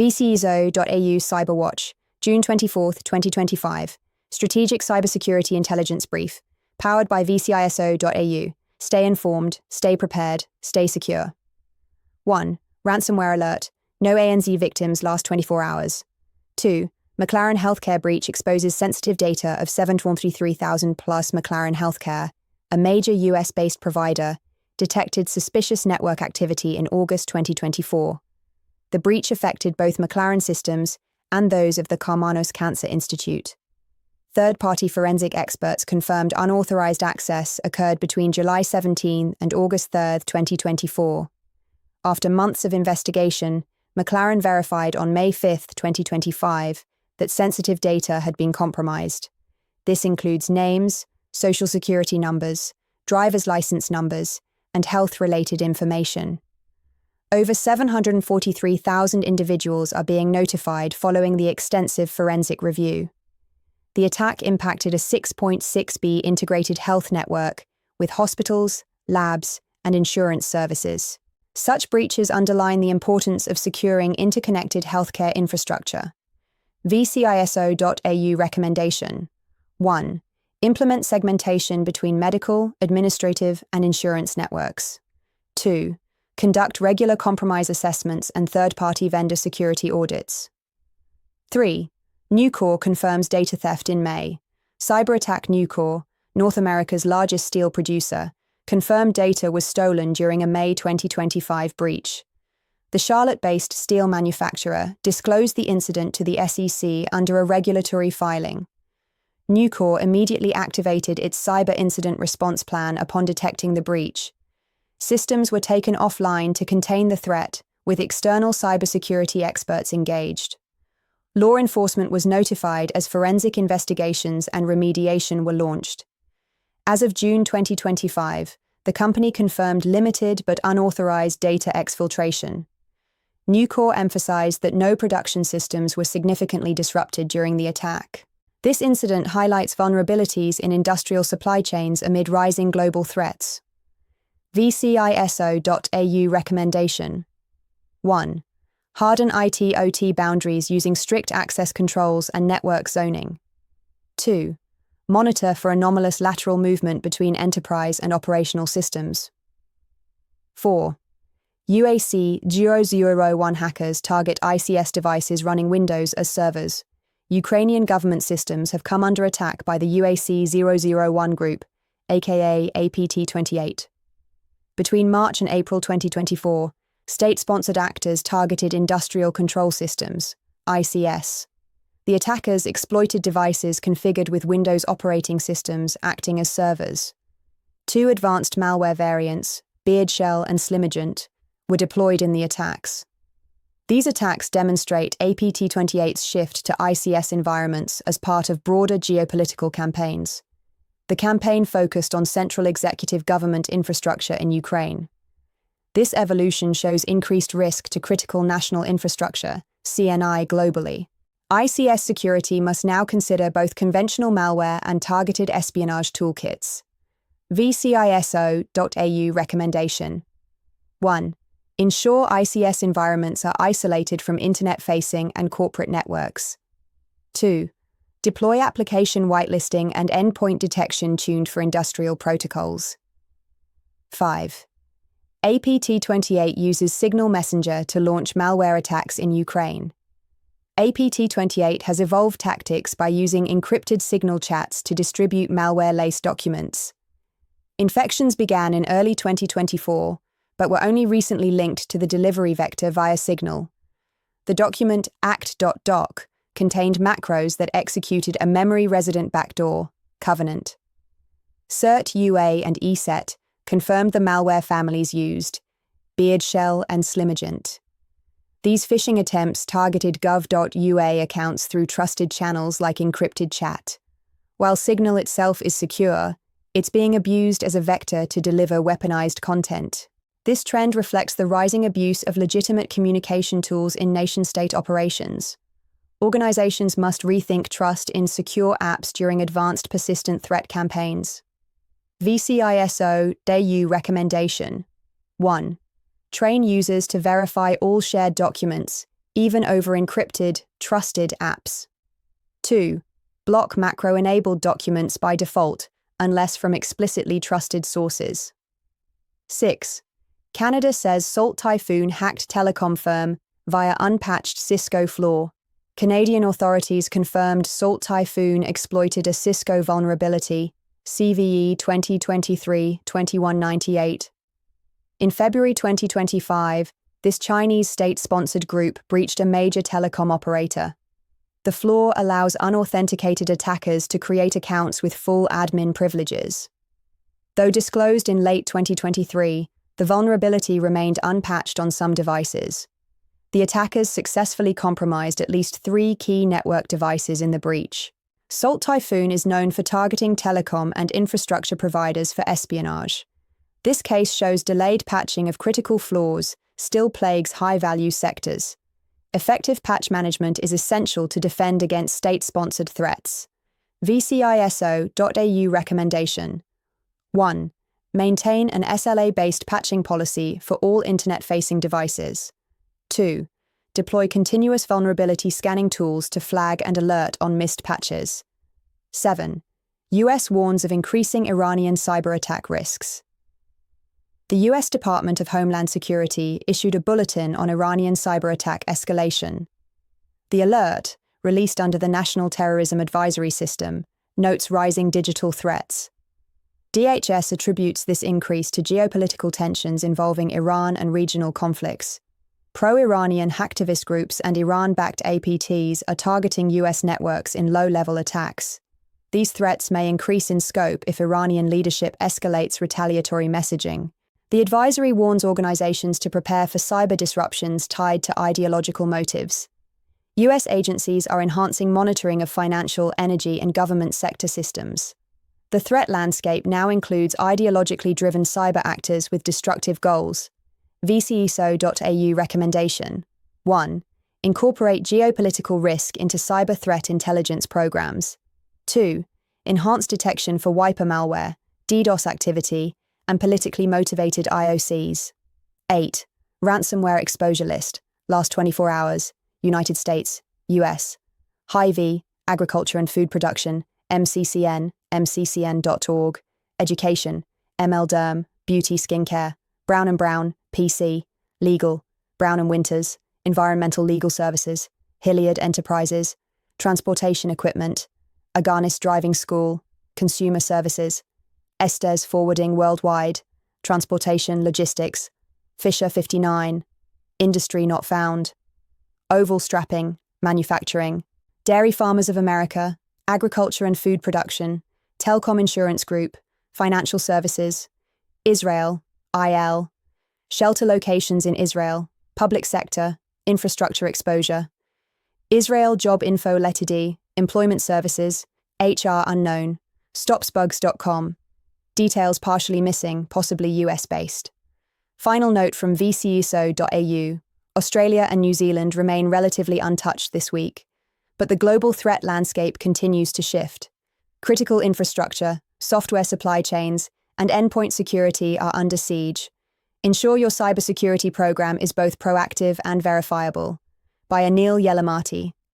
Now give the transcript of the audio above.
vciso.au Cyberwatch, June 24, 2025. Strategic Cybersecurity Intelligence Brief. Powered by vciso.au. Stay informed, stay prepared, stay secure. 1. Ransomware alert. No ANZ victims last 24 hours. 2. McLaren Healthcare breach exposes sensitive data of 723,000 plus. McLaren Healthcare, a major US-based provider, detected suspicious network activity in August 2024. The breach affected both McLaren systems and those of the Karmanos Cancer Institute. Third-party forensic experts confirmed unauthorized access occurred between July 17 and August 3, 2024. After months of investigation, McLaren verified on May 5, 2025, that sensitive data had been compromised. This includes names, social security numbers, driver's license numbers, and health-related information. Over 743,000 individuals are being notified following the extensive forensic review. The attack impacted a 6.6B integrated health network with hospitals, labs, and insurance services. Such breaches underline the importance of securing interconnected healthcare infrastructure. vciso.au recommendation. 1. Implement segmentation between medical, administrative, and insurance networks. 2. Conduct regular compromise assessments and third-party vendor security audits. 3. Nucor confirms data theft in May. Cyber attack. Nucor, North America's largest steel producer, confirmed data was stolen during a May 2025 breach. The Charlotte-based steel manufacturer disclosed the incident to the SEC under a regulatory filing. Nucor immediately activated its cyber incident response plan upon detecting the breach. Systems were taken offline to contain the threat, with external cybersecurity experts engaged. Law enforcement was notified as forensic investigations and remediation were launched. As of June 2025, the company confirmed limited but unauthorized data exfiltration. Nucor emphasized that no production systems were significantly disrupted during the attack. This incident highlights vulnerabilities in industrial supply chains amid rising global threats. vciso.au recommendation. 1. Harden IT/OT boundaries using strict access controls and network zoning. 2. Monitor for anomalous lateral movement between enterprise and operational systems. 4. UAC-001 hackers target ICS devices running Windows as servers. Ukrainian government systems have come under attack by the UAC-001 group, aka APT-28. Between March and April 2024, state-sponsored actors targeted industrial control systems, ICS. The attackers exploited devices configured with Windows operating systems acting as servers. 2 advanced malware variants, Beardshell and Slimagent, were deployed in the attacks. These attacks demonstrate APT-28's shift to ICS environments as part of broader geopolitical campaigns. The campaign focused on central executive government infrastructure in Ukraine. This evolution shows increased risk to critical national infrastructure, CNI, globally. ICS security must now consider both conventional malware and targeted espionage toolkits. vciso.au recommendation. 1. Ensure ICS environments are isolated from internet-facing and corporate networks. 2. Deploy application whitelisting and endpoint detection tuned for industrial protocols. 5. APT-28 uses Signal Messenger to launch malware attacks in Ukraine. APT-28 has evolved tactics by using encrypted Signal chats to distribute malware-laced documents. Infections began in early 2024, but were only recently linked to the delivery vector via Signal. The document act.doc contained macros that executed a memory-resident backdoor, Covenant. CERT-UA and ESET confirmed the malware families used, Beardshell and Slimagent. These phishing attempts targeted gov.ua accounts through trusted channels like encrypted chat. While Signal itself is secure, it's being abused as a vector to deliver weaponized content. This trend reflects the rising abuse of legitimate communication tools in nation-state operations. Organizations must rethink trust in secure apps during advanced persistent threat campaigns. vciso.au recommendation. 1. Train users to verify all shared documents, even over encrypted, trusted apps. 2. Block macro-enabled documents by default, unless from explicitly trusted sources. 6. Canada says Salt Typhoon hacked telecom firm via unpatched Cisco flaw. Canadian authorities confirmed Salt Typhoon exploited a Cisco vulnerability, CVE 2023-2198. In February 2025, this Chinese state-sponsored group breached a major telecom operator. The flaw allows unauthenticated attackers to create accounts with full admin privileges. Though disclosed in late 2023, the vulnerability remained unpatched on some devices. The attackers successfully compromised at least 3 key network devices in the breach. Salt Typhoon is known for targeting telecom and infrastructure providers for espionage. This case shows delayed patching of critical flaws still plagues high-value sectors. Effective patch management is essential to defend against state-sponsored threats. vciso.au recommendation. 1. Maintain an SLA-based patching policy for all internet-facing devices. 2. Deploy continuous vulnerability scanning tools to flag and alert on missed patches. 7. US warns of increasing Iranian cyber attack risks. The US Department of Homeland Security issued a bulletin on Iranian cyber attack escalation. The alert, released under the National Terrorism Advisory System, notes rising digital threats. DHS attributes this increase to geopolitical tensions involving Iran and regional conflicts. Pro-Iranian hacktivist groups and Iran-backed APTs are targeting US networks in low-level attacks. These threats may increase in scope if Iranian leadership escalates retaliatory messaging. The advisory warns organizations to prepare for cyber disruptions tied to ideological motives. US agencies are enhancing monitoring of financial, energy, and government sector systems. The threat landscape now includes ideologically driven cyber actors with destructive goals. vciso.au recommendation. 1. Incorporate geopolitical risk into cyber threat intelligence programs. 2. Enhance detection for wiper malware, DDoS activity, and politically motivated IOCs. 8. Ransomware exposure list, last 24 hours, United States, US. Hy-Vee, agriculture and food production, MCCN, mccn.org. Education, MLDerm, beauty skincare, Brown & Brown, PC, legal, Brown & Winters, environmental legal services, Hilliard Enterprises, transportation equipment, Aganis Driving School, consumer services, Estes Forwarding Worldwide, Transportation Logistics, Fisher 59, Industry Not Found, Oval Strapping, Manufacturing, Dairy Farmers of America, Agriculture and Food Production, Telcom Insurance Group, Financial Services, Israel, IL, Shelter Locations in Israel, Public Sector, Infrastructure Exposure, Israel Job Info Letidi, Employment Services, HR Unknown, Stopsbugs.com, details partially missing, possibly US-based. Final note from vciso.au. Australia and New Zealand remain relatively untouched this week, but the global threat landscape continues to shift. Critical infrastructure, software supply chains, and endpoint security are under siege. Ensure your cybersecurity program is both proactive and verifiable. By Anil Yelamati.